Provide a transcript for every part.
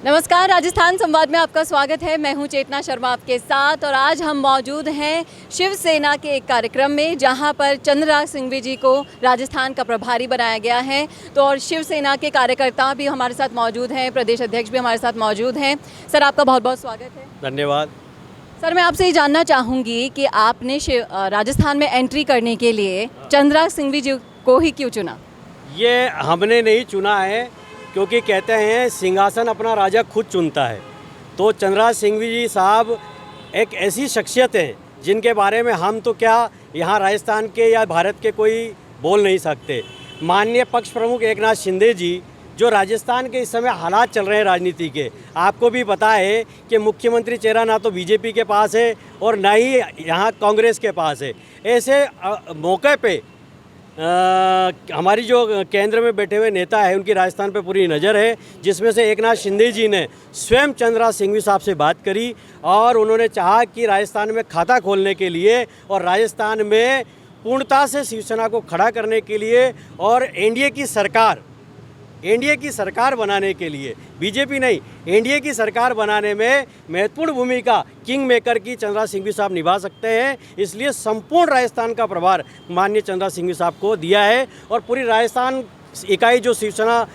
नमस्कार, राजस्थान संवाद में आपका स्वागत है। मैं हूं चेतना शर्मा आपके साथ और आज हम मौजूद हैं शिवसेना के एक कार्यक्रम में जहां पर चंद्रराज सिंघवी जी को राजस्थान का प्रभारी बनाया गया है। तो और शिवसेना के कार्यकर्ता भी हमारे साथ मौजूद हैं, प्रदेश अध्यक्ष भी हमारे साथ मौजूद हैं। सर, आपका बहुत बहुत स्वागत है। धन्यवाद। सर, मैं आपसे ये जानना चाहूँगी कि आपने राजस्थान में एंट्री करने के लिए चंद्रराज सिंघवी जी को ही क्यों चुना? ये हमने नहीं चुना है, क्योंकि कहते हैं सिंहासन अपना राजा खुद चुनता है। तो चंद्रराज सिंघवी जी साहब एक ऐसी शख्सियत हैं जिनके बारे में हम तो क्या यहाँ राजस्थान के या भारत के कोई बोल नहीं सकते। माननीय पक्ष प्रमुख एकनाथ शिंदे जी, जो राजस्थान के इस समय हालात चल रहे हैं राजनीति के, आपको भी पता है कि मुख्यमंत्री चेहरा ना तो बीजेपी के पास है और ना ही यहाँ कांग्रेस के पास है। ऐसे मौके पे हमारी जो केंद्र में बैठे हुए नेता है उनकी राजस्थान पे पूरी नज़र है, जिसमें से एकनाथ शिंदे जी ने स्वयं चंद्रराज सिंघवी साहब से बात करी और उन्होंने चाहा कि राजस्थान में खाता खोलने के लिए और राजस्थान में पूर्णता से शिवसेना को खड़ा करने के लिए और एनडीए की सरकार बनाने के लिए, बीजेपी नहीं, एनडीए की सरकार बनाने में महत्वपूर्ण भूमिका किंग मेकर की चंद्रराज सिंघवी साहब निभा सकते हैं। इसलिए संपूर्ण राजस्थान का प्रभार माननीय चंद्रराज सिंघवी साहब को दिया है। और पूरी राजस्थान इकाई जो शिवसेना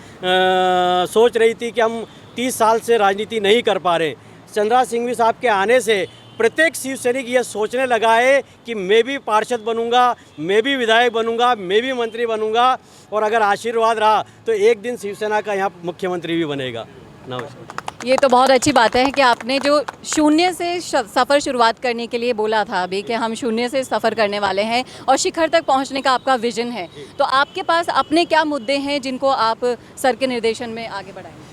सोच रही थी कि हम 30 साल से राजनीति नहीं कर पा रहे, चंद्रराज सिंघवी साहब के आने से प्रत्येक शिव सैनिक ये सोचने लगा है कि मैं भी पार्षद बनूंगा, मैं भी विधायक बनूंगा, मैं भी मंत्री बनूंगा और अगर आशीर्वाद रहा तो एक दिन शिवसेना का यहाँ मुख्यमंत्री भी बनेगा। नमस्कार। ये तो बहुत अच्छी बात है कि आपने जो शून्य से सफ़र शुरुआत करने के लिए बोला था अभी कि हम शून्य से सफ़र करने वाले हैं और शिखर तक पहुंचने का आपका विजन है। तो आपके पास अपने क्या मुद्दे हैं जिनको आप सर के निर्देशन में आगे बढ़ाएंगे?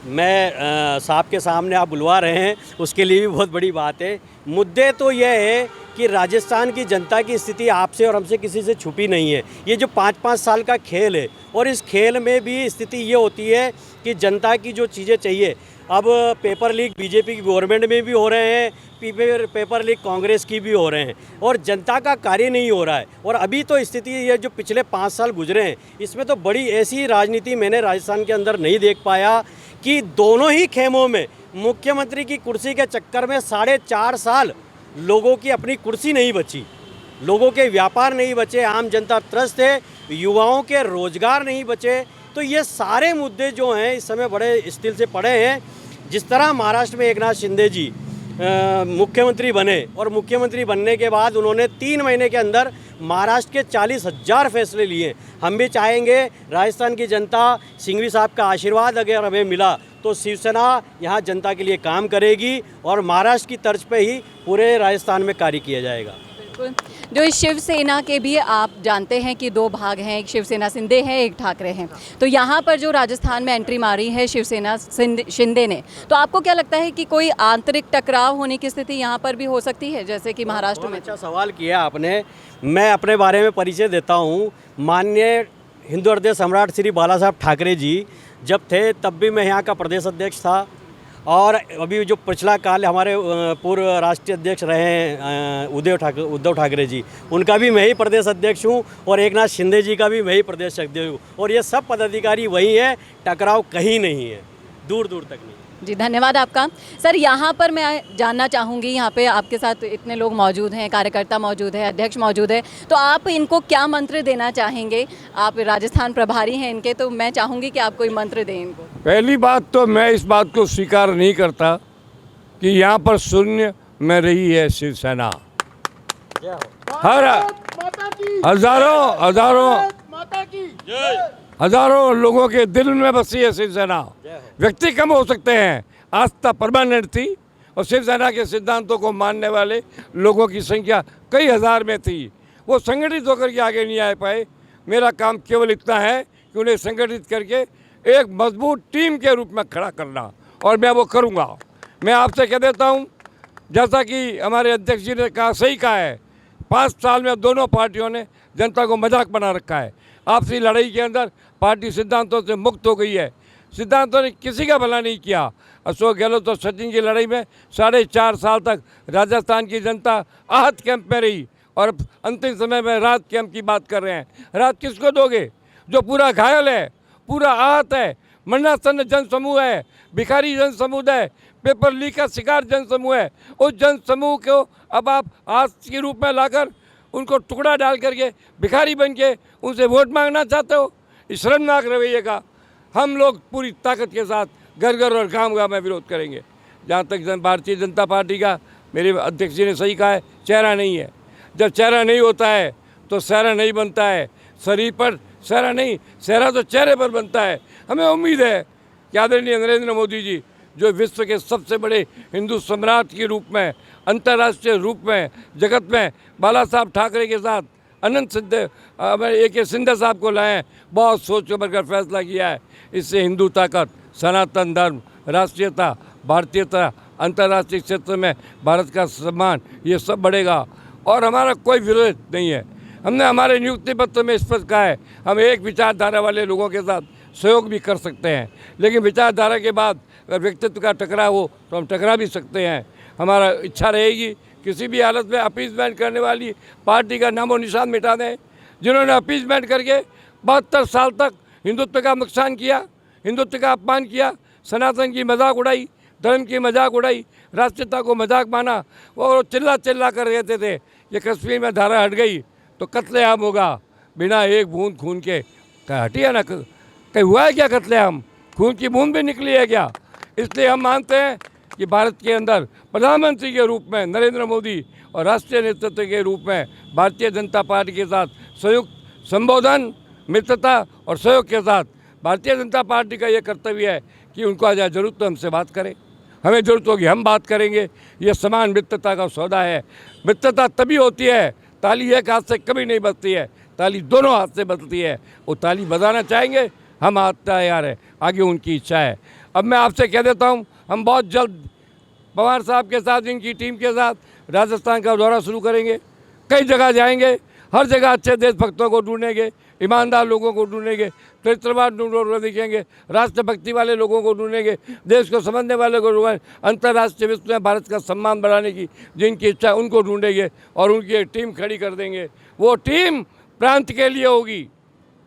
मैं साहब के सामने आप बुलवा रहे हैं, उसके लिए भी बहुत बड़ी बात है। मुद्दे तो यह है कि राजस्थान की जनता की स्थिति आपसे और हमसे किसी से छुपी नहीं है। ये जो 5-5 साल का खेल है और इस खेल में भी स्थिति ये होती है कि जनता की जो चीज़ें चाहिए, अब पेपर लीक बीजेपी की गवर्नमेंट में भी हो रहे हैं, पेपर लीक कांग्रेस की भी हो रहे हैं और जनता का कार्य नहीं हो रहा है। और अभी तो स्थिति ये जो पिछले 5 साल गुजरे हैं, इसमें तो बड़ी ऐसी राजनीति मैंने राजस्थान के अंदर नहीं देख पाया कि दोनों ही खेमों में मुख्यमंत्री की कुर्सी के चक्कर में 4.5 साल लोगों की अपनी कुर्सी नहीं बची, लोगों के व्यापार नहीं बचे, आम जनता त्रस्त है, युवाओं के रोजगार नहीं बचे। तो ये सारे मुद्दे जो हैं इस समय बड़े स्थिर से पड़े हैं। जिस तरह महाराष्ट्र में एकनाथ शिंदे जी मुख्यमंत्री बने और मुख्यमंत्री बनने के बाद उन्होंने 3 महीने के अंदर महाराष्ट्र के 40,000 फैसले लिए। हम भी चाहेंगे राजस्थान की जनता, सिंघवी साहब का आशीर्वाद अगर हमें मिला तो शिवसेना यहाँ जनता के लिए काम करेगी और महाराष्ट्र की तर्ज पे ही पूरे राजस्थान में कार्य किया जाएगा। बिल्कुल। जो इस शिवसेना के भी आप जानते हैं कि 2 भाग हैं, एक शिवसेना शिंदे है, एक ठाकरे हैं। तो यहाँ पर जो राजस्थान में एंट्री मारी है शिवसेना शिंदे ने, तो आपको क्या लगता है कि कोई आंतरिक टकराव होने की स्थिति यहाँ पर भी हो सकती है जैसे कि महाराष्ट्र में? अच्छा सवाल किया आपने। मैं अपने बारे में परिचय देता हूँ। माननीय हिंदू हृदय सम्राट श्री बाला साहब ठाकरे जी जब थे तब भी मैं यहाँ का प्रदेश अध्यक्ष था और अभी जो पिछला काल हमारे पूर्व राष्ट्रीय अध्यक्ष रहे हैं उद्धव ठाकरे जी, उनका भी मैं ही प्रदेश अध्यक्ष हूँ और एकनाथ शिंदे जी का भी मैं ही प्रदेश अध्यक्ष हूँ और ये सब पदाधिकारी वही हैं, टकराव कहीं नहीं है, दूर दूर तक नहीं। जी, धन्यवाद आपका। सर, यहाँ पर मैं जानना चाहूँगी, यहाँ पे आपके साथ इतने लोग मौजूद हैं, कार्यकर्ता मौजूद है, अध्यक्ष मौजूद है, तो आप इनको क्या मंत्र देना चाहेंगे? आप राजस्थान प्रभारी हैं इनके, तो मैं चाहूँगी कि आप कोई मंत्र दें इनको। पहली बात तो मैं इस बात को स्वीकार नहीं करता कि यहाँ पर शून्य में रही है शिवसेना। हर हजारों लोगों के दिल में बसी है शिवसेना। व्यक्ति कम हो सकते हैं, आस्था परमानेंट थी और शिवसेना के सिद्धांतों को मानने वाले लोगों की संख्या कई हज़ार में थी। वो संगठित होकर के आगे नहीं आ पाए। मेरा काम केवल इतना है कि उन्हें संगठित करके एक मजबूत टीम के रूप में खड़ा करना और मैं वो करूँगा। मैं आपसे कह देता हूँ, जैसा कि हमारे अध्यक्ष जी ने कहा, सही कहा है, 5 साल में दोनों पार्टियों ने जनता को मजाक बना रखा है। आपसी लड़ाई के अंदर पार्टी सिद्धांतों से मुक्त हो गई है। सिद्धांतों ने किसी का भला नहीं किया। अशोक गहलोत और सचिन की लड़ाई में 4.5 साल तक राजस्थान की जनता आहत कैंप में रही और अंतिम समय में राहत कैंप की बात कर रहे हैं। राहत किसको दोगे? जो पूरा घायल है, पूरा आहत है, मरणासन्न जन समूह है, भिखारी जन समूह है, पेपर लीक का शिकार जन समूह है। उस जन समूह को अब आप आज के रूप में लाकर उनको टुकड़ा डाल करके भिखारी बन के उनसे वोट मांगना चाहते हो। इस शर्मनाक रवैये का हम लोग पूरी ताकत के साथ घर घर और गांव गांव में विरोध करेंगे। जहाँ तक भारतीय जनता पार्टी का, मेरे अध्यक्ष जी ने सही कहा है, चेहरा नहीं है। जब चेहरा नहीं होता है तो सेहरा नहीं बनता है। शरीर पर सेहरा नहीं, सेहरा तो चेहरे पर बनता है। हमें उम्मीद है कि आदरणीय नरेंद्र मोदी जी, जो विश्व के सबसे बड़े हिंदू सम्राट के रूप में, अंतर्राष्ट्रीय रूप में, जगत में बाला साहब ठाकरे के साथ अनंत सिद्ध AK सिंधिया साहब को लाए, बहुत सोच समझ कर फैसला किया है। इससे हिंदू ताकत, सनातन धर्म, राष्ट्रीयता, भारतीयता, अंतर्राष्ट्रीय क्षेत्र में भारत का सम्मान, ये सब बढ़ेगा और हमारा कोई विरोध नहीं है। हमने हमारे नियुक्ति पत्र में स्पष्ट कहा है, हम एक विचारधारा वाले लोगों के साथ सहयोग भी कर सकते हैं, लेकिन विचारधारा के बाद अगर व्यक्तित्व का टकराव हो तो हम टकरा भी सकते हैं। हमारा इच्छा रहेगी किसी भी हालत में अपीजमेंट करने वाली पार्टी का नामो निशान मिटा दें। जिन्होंने अपीजमेंट करके 72 साल तक हिंदुत्व का नुकसान किया, हिंदुत्व का अपमान किया, सनातन की मजाक उड़ाई, धर्म की मजाक उड़ाई, राष्ट्रीयता को मजाक माना, वो चिल्ला कर रहते थे कि कश्मीर में धारा हट गई तो कत्लेआम होगा बिना एक बूंद खून के। क्या हटी है ना? कहीं हुआ है क्या कत्लेआम? खून की बूंद भी निकली है क्या? इसलिए हम मानते हैं कि भारत के अंदर प्रधानमंत्री के रूप में नरेंद्र मोदी और राष्ट्रीय नेतृत्व के रूप में भारतीय जनता पार्टी के साथ संयुक्त संबोधन, मित्रता और सहयोग के साथ भारतीय जनता पार्टी का ये कर्तव्य है कि उनको आज जरूरत तो हमसे बात करें, हमें जरूरत होगी हम बात करेंगे। ये समान मित्रता का सौदा है। मित्रता तभी होती है, ताली एक हाथ से कभी नहीं बजती है, ताली दोनों हाथ से बजती है। वो ताली बजाना चाहेंगे, हम हाथ तैयार है, आगे उनकी इच्छा है। अब मैं आपसे कह देता हूँ, हम बहुत जल्द पवार साहब के साथ, इनकी टीम के साथ राजस्थान का दौरा शुरू करेंगे। कई जगह जाएंगे, हर जगह अच्छे देशभक्तों को ढूंढेंगे, ईमानदार लोगों को ढूंढेंगे, चरित्रवान दिखेंगे, राष्ट्रभक्ति वाले लोगों को ढूंढेंगे, देश को समझने वाले को ढूंढेंगे, अंतर्राष्ट्रीय विश्व में भारत का सम्मान बढ़ाने की जिनकी इच्छा उनको ढूंढेंगे और उनकी एक टीम खड़ी कर देंगे। वो टीम प्रांत के लिए होगी,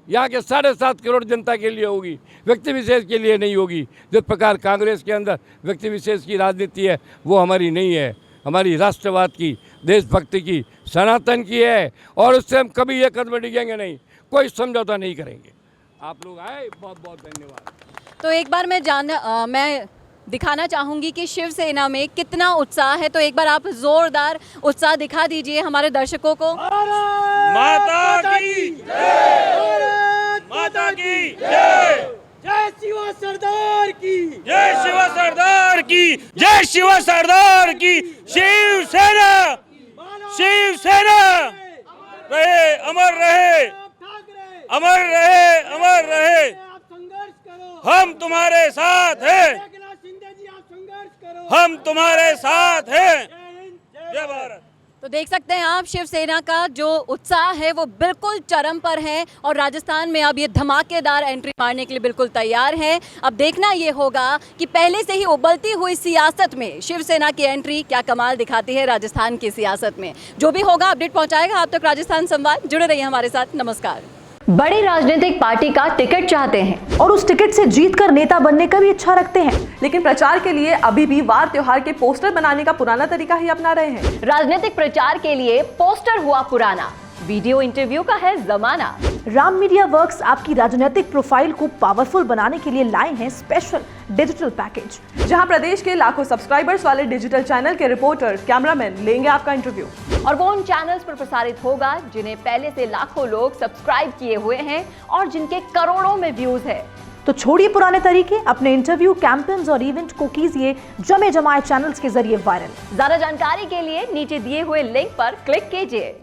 यहाँ के 7.5 करोड़ जनता के लिए होगी, व्यक्ति विशेष के लिए नहीं होगी। जिस प्रकार कांग्रेस के अंदर व्यक्ति विशेष की राजनीति है, वो हमारी नहीं है। हमारी राष्ट्रवाद की, देशभक्ति की, सनातन की है और उससे हम कभी ये कदम डिगेंगे नहीं, कोई समझौता नहीं करेंगे। आप लोग आए, बहुत बहुत धन्यवाद। तो एक बार मैं दिखाना चाहूँगी कि शिवसेना में कितना उत्साह है, तो एक बार आप जोरदार उत्साह दिखा दीजिए हमारे दर्शकों को। माता की जय, माता की जय, जय शिवा सरदार की, जय शिवा सरदार की, जय शिवा सरदार की। शिवसेना, शिवसेना रहे, अमर रहे, अमर रहे, अमर रहे। हम तुम्हारे साथ हैं, हम तुम्हारे साथ हैं। जय भारत। तो देख सकते हैं आप, शिवसेना का जो उत्साह है वो बिल्कुल चरम पर है और राजस्थान में अब ये धमाकेदार एंट्री मारने के लिए बिल्कुल तैयार है। अब देखना ये होगा कि पहले से ही उबलती हुई सियासत में शिवसेना की एंट्री क्या कमाल दिखाती है राजस्थान की सियासत में। जो भी होगा अपडेट पहुंचाएगा आप तक राजस्थान संवाद। जुड़े रहिए हमारे साथ। नमस्कार। बड़ी राजनीतिक पार्टी का टिकट चाहते हैं और उस टिकट से जीतकर नेता बनने का भी इच्छा रखते हैं, लेकिन प्रचार के लिए अभी भी वार त्योहार के पोस्टर बनाने का पुराना तरीका ही अपना रहे हैं। राजनीतिक प्रचार के लिए पोस्टर हुआ पुराना, वीडियो इंटरव्यू का है जमाना। राम मीडिया वर्क्स आपकी राजनीतिक प्रोफाइल को पावरफुल बनाने के लिए लाए हैं स्पेशल डिजिटल पैकेज, जहां प्रदेश के लाखों सब्सक्राइबर्स वाले डिजिटल चैनल के रिपोर्टर, कैमरामैन लेंगे आपका इंटरव्यू। और वो उन चैनल्स पर प्रसारित होगा जिन्हें पहले से लाखों लोग सब्सक्राइब किए हुए हैं और जिनके करोड़ों में व्यूज है। तो छोड़िए पुराने तरीके, अपने इंटरव्यू, कैंपेन्स और इवेंट को कीजिए जमे जमाए चैनल्स के जरिए वायरल। ज्यादा जानकारी के लिए नीचे दिए हुए लिंक पर क्लिक कीजिए।